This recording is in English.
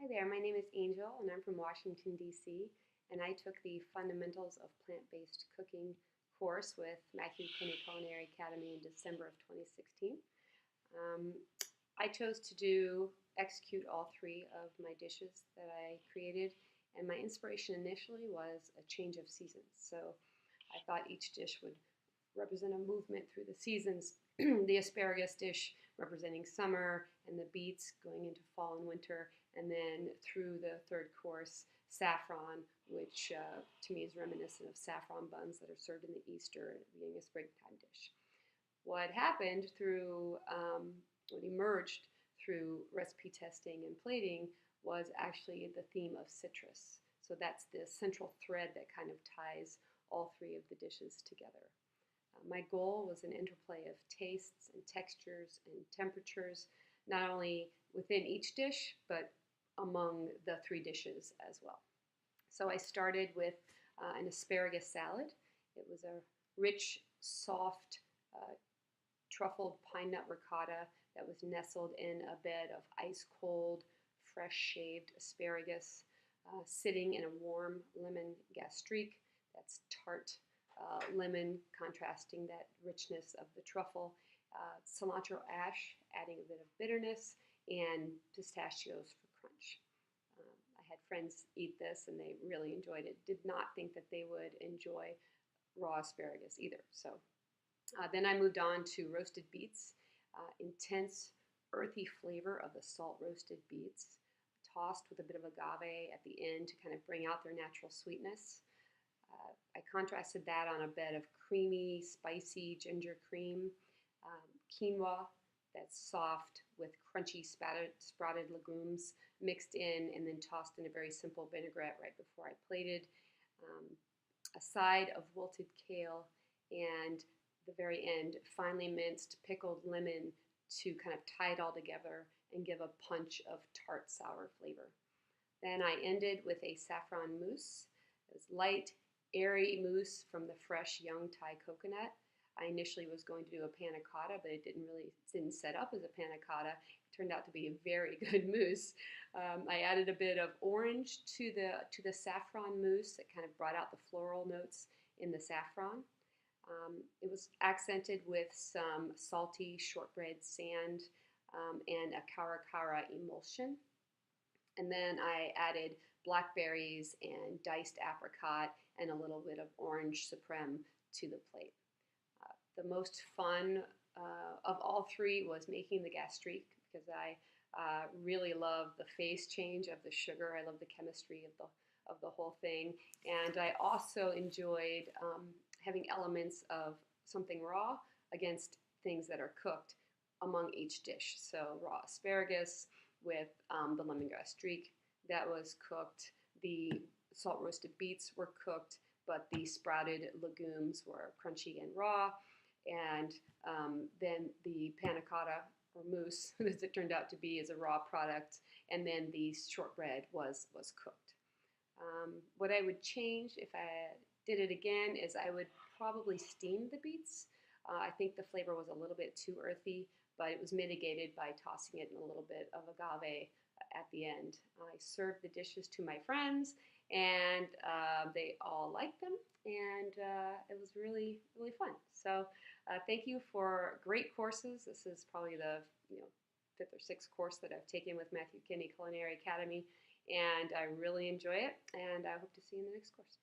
Hi there, my name is Angel and I'm from Washington, D.C. and I took the Fundamentals of Plant-Based Cooking course with Matthew Kenney Culinary Academy in December of 2016. I chose to execute all three of my dishes that I created, and my inspiration initially was a change of seasons. So I thought each dish would represent a movement through the seasons. The asparagus dish representing summer, and the beets going into fall and winter, and then through the third course, saffron, which to me is reminiscent of saffron buns that are served in the Easter, being a springtime dish. What happened what emerged through recipe testing and plating was actually the theme of citrus. So that's the central thread that kind of ties all three of the dishes together. My goal was an interplay of tastes and textures and temperatures, not only within each dish, but among the three dishes as well. So I started with an asparagus salad. It was a rich, soft, truffled pine nut ricotta that was nestled in a bed of ice-cold, fresh-shaved asparagus, sitting in a warm lemon gastrique that's tart lemon, contrasting that richness of the truffle, cilantro ash, adding a bit of bitterness, and pistachios for crunch. I had friends eat this and they really enjoyed it. Did not think that they would enjoy raw asparagus either. So then I moved on to roasted beets, intense earthy flavor of the salt roasted beets, tossed with a bit of agave at the end to kind of bring out their natural sweetness. I contrasted that on a bed of creamy, spicy ginger cream, quinoa that's soft with crunchy sprouted legumes mixed in and then tossed in a very simple vinaigrette right before I plated. A side of wilted kale, and the very end, finely minced pickled lemon to kind of tie it all together and give a punch of tart sour flavor. Then I ended with a saffron mousse. It was light, airy mousse from the fresh young Thai coconut. I initially was going to do a panna cotta, but it didn't set up as a panna cotta. It turned out to be a very good mousse. I added a bit of orange to the saffron mousse that kind of brought out the floral notes in the saffron. It was accented with some salty shortbread sand and a Cara-cara emulsion. And then I added blackberries and diced apricot and a little bit of orange supreme to the plate. The most fun of all three was making the gastrique, because I really love the phase change of the sugar. I love the chemistry of the whole thing. And I also enjoyed having elements of something raw against things that are cooked among each dish. So raw asparagus with the lemon gastrique that was cooked. The salt roasted beets were cooked, but the sprouted legumes were crunchy and raw. And then the panna cotta, or mousse, as it turned out to be, is a raw product. And then the shortbread was cooked. What I would change if I did it again is I would probably steam the beets. I think the flavor was a little bit too earthy, but it was mitigated by tossing it in a little bit of agave at the end. I served the dishes to my friends, and they all liked them, and it was really, really fun. So thank you for great courses. This is probably the fifth or sixth course that I've taken with Matthew Kenney Culinary Academy, and I really enjoy it, and I hope to see you in the next course.